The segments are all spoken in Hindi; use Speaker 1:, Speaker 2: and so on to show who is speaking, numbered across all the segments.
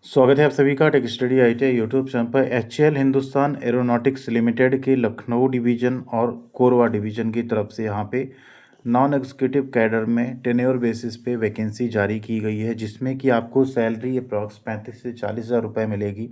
Speaker 1: स्वागत है आप सभी का tech study ITI YouTube channel पर। एचएएल हिंदुस्तान एरोनॉटिक्स लिमिटेड के लखनऊ डिवीज़न और कोरबा डिवीज़न की तरफ से यहाँ पे नॉन एग्जीक्यूटिव कैडर में टेन्योर बेसिस पे वैकेंसी जारी की गई है, जिसमें कि आपको सैलरी अप्रॉक्स 35 से 40 हज़ार रुपये मिलेगी।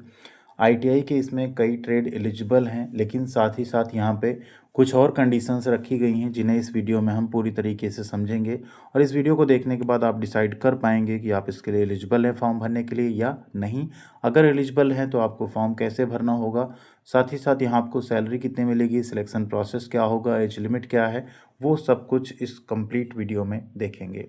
Speaker 1: आईटीआई के इसमें कई ट्रेड एलिजिबल हैं, लेकिन साथ ही साथ यहाँ पे कुछ और कंडीशंस रखी गई हैं जिन्हें इस वीडियो में हम पूरी तरीके से समझेंगे। और इस वीडियो को देखने के बाद आप डिसाइड कर पाएंगे कि आप इसके लिए एलिजिबल हैं फॉर्म भरने के लिए या नहीं। अगर एलिजिबल हैं तो आपको फॉर्म कैसे भरना होगा, साथ ही साथ यहाँ आपको सैलरी कितनी मिलेगी, सिलेक्शन प्रोसेस क्या होगा, एज लिमिट क्या है, वो सब कुछ इस कंप्लीट वीडियो में देखेंगे।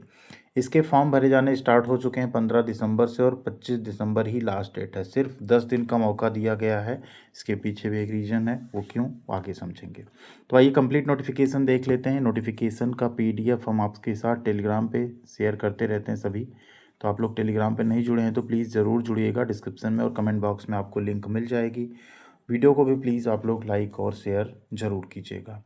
Speaker 1: इसके फॉर्म भरे जाने स्टार्ट हो चुके हैं 15 दिसंबर से और 25 दिसंबर ही लास्ट डेट है। सिर्फ 10 दिन का मौका दिया गया है। इसके पीछे भी एक रीज़न है, वो क्यों आगे समझेंगे। तो आइए कंप्लीट नोटिफिकेशन देख लेते हैं। नोटिफिकेशन का पीडीएफ हम आपके साथ टेलीग्राम पे शेयर करते रहते हैं सभी। तो आप लोग टेलीग्राम पे नहीं जुड़े हैं तो प्लीज़ ज़रूर जुड़िएगा। डिस्क्रिप्शन में और कमेंट बॉक्स में आपको लिंक मिल जाएगी। वीडियो को भी प्लीज़ आप लोग लाइक और शेयर ज़रूर कीजिएगा।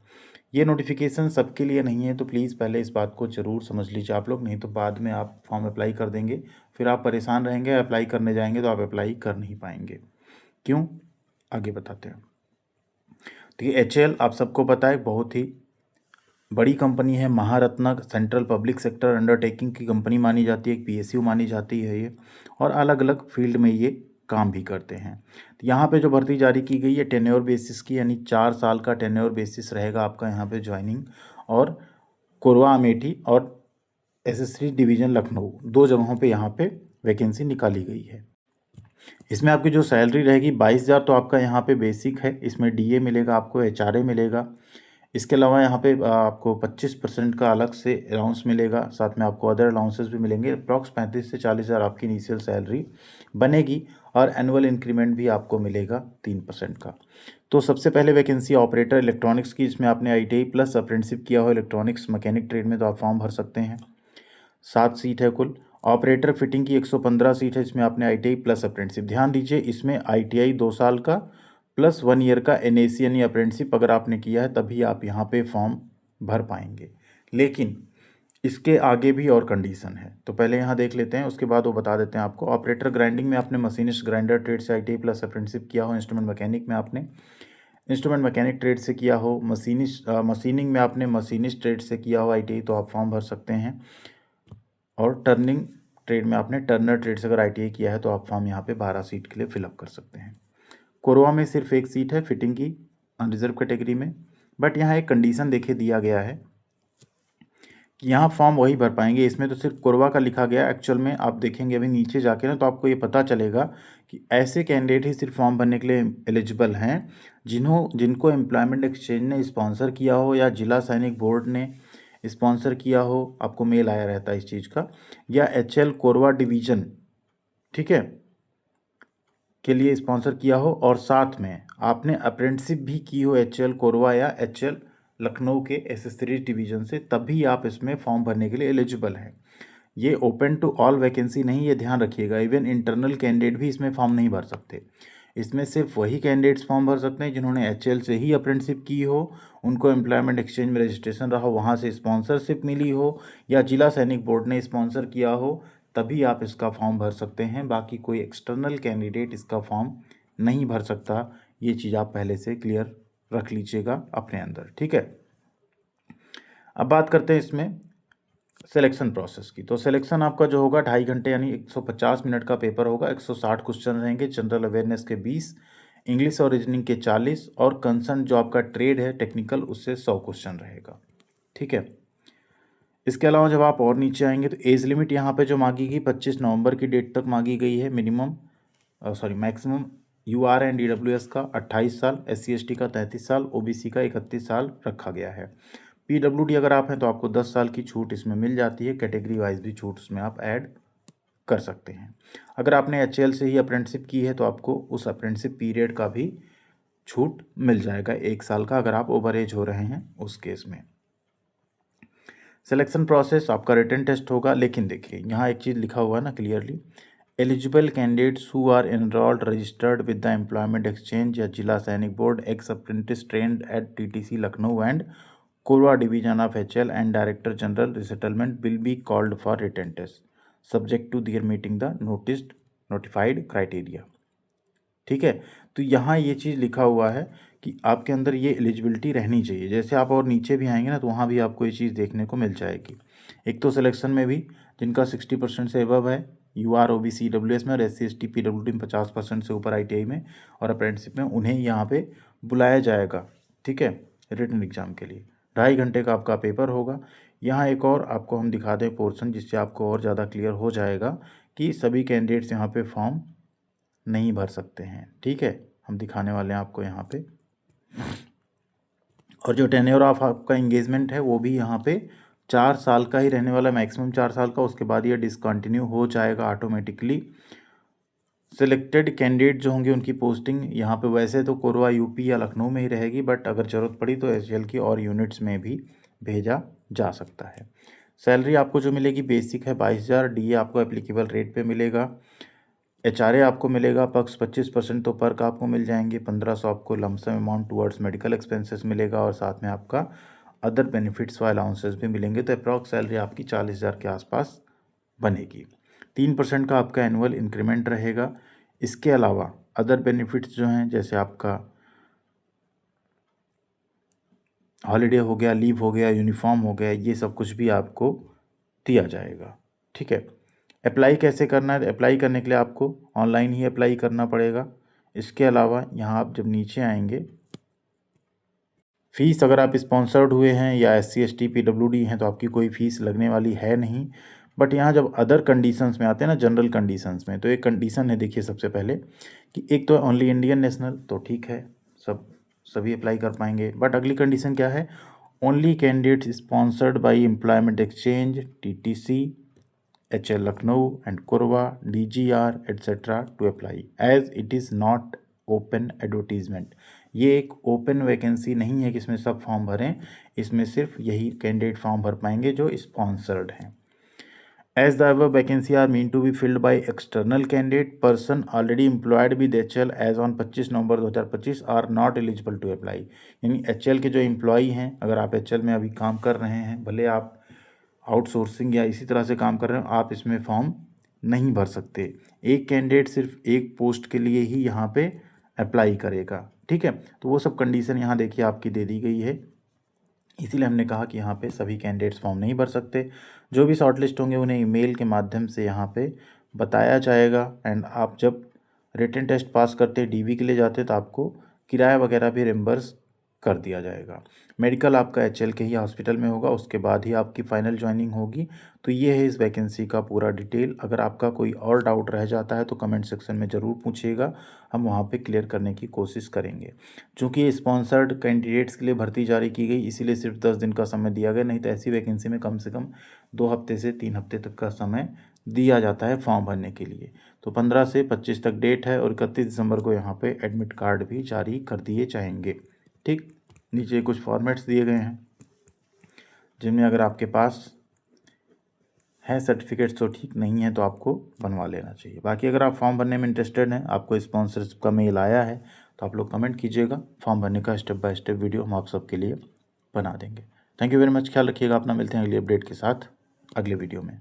Speaker 1: ये नोटिफिकेशन सबके लिए नहीं है, तो प्लीज़ पहले इस बात को ज़रूर समझ लीजिए आप लोग, नहीं तो बाद में आप फॉर्म अप्लाई कर देंगे, फिर आप परेशान रहेंगे। अप्लाई करने जाएंगे तो आप अप्लाई कर नहीं पाएंगे। क्यों, आगे बताते हैं। तो ये एचएएल आप सबको पता है बहुत ही बड़ी कंपनी है, Maharatna central public sector undertaking की कंपनी मानी जाती है, एक पीएसयू मानी जाती है ये, और अलग अलग फील्ड में ये काम भी करते हैं। तो यहाँ पे जो भर्ती जारी की गई है टेन्योर बेसिस की, यानी 4 साल का टेन्योर बेसिस रहेगा आपका यहाँ पे ज्वाइनिंग। और कोरबा अमेठी और एसएससी डिवीज़न लखनऊ, 2 जगहों पे यहाँ पे वैकेंसी निकाली गई है। इसमें आपकी जो सैलरी रहेगी 22,000 तो आपका यहाँ पे बेसिक है। इसमें डीए मिलेगा, आपको एचआरए मिलेगा। इसके अलावा यहाँ पे आपको 25% का अलग से अलाउंस मिलेगा, साथ में आपको अदर अलाउंसेस भी मिलेंगे। अप्रॉक्स 35 से 40,000 आपकी इनिशियल सैलरी बनेगी और एनुअल इंक्रीमेंट भी आपको मिलेगा 3% का। तो सबसे पहले वैकेंसी ऑपरेटर इलेक्ट्रॉनिक्स की, इसमें आपने आईटीआई प्लस अप्रेंटिसशिप किया हो इलेक्ट्रॉनिक्स मैकेनिक ट्रेड में तो आप फॉर्म भर सकते हैं। 7 सीट है कुल। ऑपरेटर फिटिंग की 115 सीट है, इसमें आपने आईटीआई प्लस अप्रेंटिसशिप। ध्यान दीजिए, इसमें आईटीआई 2 साल का प्लस 1 ईयर का एनएसी यानी अप्रेंटिसशिप अगर आपने किया है तभी आप यहाँ पे फॉर्म भर पाएंगे। लेकिन इसके आगे भी और कंडीशन है, तो पहले यहाँ देख लेते हैं, उसके बाद वो बता देते हैं आपको। ऑपरेटर ग्राइंडिंग में आपने मशीनिस्ट ग्राइंडर ट्रेड से आईटीआई प्लस अप्रेंटिसशिप किया हो। इंस्ट्रूमेंट मैकेनिक में आपने इंस्ट्रूमेंट मैकेनिक ट्रेड से किया हो। मशीनिंग में आपने मशीनिस्ट ट्रेड से किया हो आईटीआई, तो आप फॉर्म भर सकते हैं। और टर्निंग ट्रेड में आपने टर्नर ट्रेड से अगर आईटीआई किया है तो आप फॉर्म यहाँ पे 12 सीट के लिए फिलअप कर सकते हैं। कोरवा में सिर्फ 1 सीट है फिटिंग की अनरिजर्व कैटेगरी में। बट यहाँ एक कंडीशन देखे दिया गया है कि यहाँ फॉर्म वही भर पाएंगे। इसमें तो सिर्फ कोरवा का लिखा गया, एक्चुअल में आप देखेंगे अभी नीचे जाके ना तो आपको ये पता चलेगा कि ऐसे कैंडिडेट ही सिर्फ फॉर्म भरने के लिए एलिजिबल हैं जिनको एम्प्लॉयमेंट एक्सचेंज ने स्पॉन्सर किया हो या जिला सैनिक बोर्ड ने स्पॉन्सर किया हो, आपको मेल आया रहता है इस चीज़ का, या एचएएल कोरवा डिवीज़न, ठीक है, के लिए स्पॉन्सर किया हो, और साथ में आपने अप्रेंटिसशिप भी की हो एचएएल कोरवा या एचएएल लखनऊ के एसएससी डिवीज़न से, तभी आप इसमें फॉर्म भरने के लिए एलिजिबल हैं। ये ओपन टू ऑल वैकेंसी नहीं, ये ध्यान रखिएगा। इवन इंटरनल कैंडिडेट भी इसमें फॉर्म नहीं भर सकते। इसमें सिर्फ वही कैंडिडेट्स फॉर्म भर सकते हैं जिन्होंने एचएएल से ही अप्रेंटिसशिप की हो, उनको एम्प्लॉयमेंट एक्सचेंज में रजिस्ट्रेशन रहा हो, वहाँ से स्पॉन्सरशिप मिली हो, या जिला सैनिक बोर्ड ने स्पॉन्सर किया हो, तभी आप इसका फॉर्म भर सकते हैं। बाकी कोई एक्सटर्नल कैंडिडेट इसका फॉर्म नहीं भर सकता। ये चीज़ आप पहले से क्लियर रख लीजिएगा अपने अंदर, ठीक है। अब बात करते हैं इसमें सिलेक्शन प्रोसेस की। तो सिलेक्शन आपका जो होगा 2.5 घंटे यानी 150 मिनट का पेपर होगा। 160 क्वेश्चन रहेंगे, जनरल अवेयरनेस के 20, इंग्लिश और रीजनिंग के 40, और कंसर्न जो आपका ट्रेड है टेक्निकल उससे 100 क्वेश्चन रहेगा, ठीक है। इसके अलावा जब आप और नीचे आएंगे तो एज लिमिट यहाँ पे जो मांगी गई 25 नवंबर की डेट तक मांगी गई है। मैक्सिमम यूआर एंड ईडब्ल्यूएस का 28 साल, SC/ST का 33 साल, OBC का 31 साल रखा गया है। PWD अगर आप हैं तो आपको 10 साल की छूट इसमें मिल जाती है। कैटेगरी वाइज भी छूट उसमें आप ऐड कर सकते हैं। अगर आपने एचएएल से ही अप्रेंटिसशिप की है तो आपको उस अप्रेंटिसशिप पीरियड का भी छूट मिल जाएगा 1 साल का, अगर आप ओवर एज हो रहे हैं उस केस में। सिलेक्शन प्रोसेस आपका रिटन टेस्ट होगा, लेकिन देखिए यहाँ एक चीज़ लिखा हुआ है ना clearly, eligible candidates who are enrolled registered with the employment exchange या Zila Sainik board ex apprentice trained at TTC Lucknow and Korwa division of HL and Director General Resettlement will be called for written test, subject to their meeting the noticed notified criteria. ठीक है, तो यहाँ ये चीज़ लिखा हुआ है कि आपके अंदर ये एलिजिबिलिटी रहनी चाहिए। जैसे आप और नीचे भी आएंगे ना तो वहाँ भी आपको ये चीज़ देखने को मिल जाएगी। एक तो सिलेक्शन में भी जिनका 60% से अबव है UR OBC EWS में और SC ST PWD में 50% से ऊपर ITI में और अप्रेंटिसशिप में, उन्हें यहाँ पे बुलाया जाएगा। ठीक है, रिटन एग्जाम के लिए 2.5 घंटे का आपका पेपर होगा। यहाँ एक और आपको हम दिखा दें पोर्शन जिससे आपको और ज़्यादा क्लियर हो जाएगा कि सभी कैंडिडेट्स यहाँ पे फॉर्म नहीं भर सकते हैं। ठीक है, हम दिखाने वाले हैं आपको यहाँ पे। और जो टेन्योर ऑफ आपका इंगेजमेंट है वो भी यहाँ पे 4 साल का ही रहने वाला, मैक्सिमम 4 साल का। उसके बाद ये डिसकंटिन्यू हो जाएगा ऑटोमेटिकली। सिलेक्टेड कैंडिडेट जो होंगे उनकी पोस्टिंग यहाँ पे वैसे तो कोरवा UP या लखनऊ में ही रहेगी, बट अगर ज़रूरत पड़ी तो HCL की और यूनिट्स में भी भेजा जा सकता है। सैलरी आपको जो मिलेगी बेसिक है 22,000, DA आपको एप्लीकेबल रेट पे मिलेगा। HRA आपको मिलेगा पक्ष 25% तो पर्क आपको मिल जाएंगे। 1500 आपको lump sum amount towards medical expenses मिलेगा और साथ में आपका अदर बेनिफिट्स व अलाउंसेस भी मिलेंगे। तो अप्रॉक्स सैलरी आपकी 40,000 के आसपास बनेगी। 3% का आपका एनुअल इंक्रीमेंट रहेगा। इसके अलावा अदर बेनिफिट्स जो हैं जैसे आपका हॉलीडे हो गया, लीव हो गया, यूनिफॉर्म हो गया, ये सब कुछ भी आपको दिया जाएगा। ठीक है, अप्लाई कैसे करना है? अप्लाई करने के लिए आपको ऑनलाइन ही अप्लाई करना पड़ेगा। इसके अलावा यहाँ आप जब नीचे आएंगे, फ़ीस अगर आप स्पॉन्सर्ड हुए हैं या SC ST PWD हैं तो आपकी कोई फ़ीस लगने वाली है नहीं। बट यहाँ जब अदर कंडीशंस में आते हैं ना, जनरल कंडीशंस में, तो एक कंडीशन है देखिए सबसे पहले कि एक तो ओनली इंडियन नेशनल, तो ठीक है सभी अप्लाई कर पाएंगे। बट अगली कंडीशन क्या है? Only candidate sponsored by employment exchange TTC HL Lucknow and Korwa DGR etcetera to apply as it is not open advertisement. ये एक ओपन वैकेंसी नहीं है कि इसमें सब फॉर्म भरें, इसमें सिर्फ यही कैंडिडेट फॉर्म भर पाएंगे जो स्पॉन्सर्ड हैं। As the above vacancy are meant to be filled by external candidate person already employed with HL as on 25 November 2025 are not eligible to apply. यानी HL के जो एम्प्लॉई हैं, अगर आप HL में अभी काम कर रहे हैं, भले आप आउटसोर्सिंग या इसी तरह से काम कर रहे हो, आप इसमें फॉर्म नहीं भर सकते। एक कैंडिडेट सिर्फ एक पोस्ट के लिए ही यहाँ पे अप्लाई करेगा। ठीक है, तो वो सब कंडीशन यहाँ देखिए आपकी दे दी गई है, इसीलिए हमने कहा कि यहाँ पे सभी कैंडिडेट्स फॉर्म नहीं भर सकते। जो भी शॉर्टलिस्ट होंगे उन्हें ईमेल के माध्यम से यहाँ पे बताया जाएगा। एंड आप जब रिटन टेस्ट पास करते DV के लिए जाते तो आपको किराया वगैरह भी रिम्बर्स कर दिया जाएगा। मेडिकल आपका HL के ही हॉस्पिटल में होगा, उसके बाद ही आपकी फाइनल ज्वाइनिंग होगी। तो ये है इस वैकेंसी का पूरा डिटेल। अगर आपका कोई और डाउट रह जाता है तो कमेंट सेक्शन में ज़रूर पूछिएगा, हम वहाँ पे क्लियर करने की कोशिश करेंगे। चूँकि ये स्पॉन्सर्ड कैंडिडेट्स के लिए भर्ती जारी की गई, इसीलिए सिर्फ 10 दिन का समय दिया गया, नहीं तो ऐसी वैकेंसी में कम से कम 2 हफ्ते से 3 हफ्ते तक का समय दिया जाता है फॉर्म भरने के लिए। तो 15 से 25 तक डेट है और 31 दिसंबर को यहाँ पे एडमिट कार्ड भी जारी कर दिए जाएंगे। ठीक, नीचे कुछ फॉर्मेट्स दिए गए हैं जिनमें अगर आपके पास है सर्टिफिकेट्स तो ठीक, नहीं है तो आपको बनवा लेना चाहिए। बाकी अगर आप फॉर्म भरने में इंटरेस्टेड हैं, आपको स्पॉन्सरशिप का मेल आया है, तो आप लोग कमेंट कीजिएगा। फॉर्म भरने का स्टेप बाय स्टेप वीडियो हम आप सबके लिए बना देंगे। थैंक यू वेरी मच, ख्याल रखिएगा अपना। मिलते हैं अगली अपडेट के साथ अगले वीडियो में।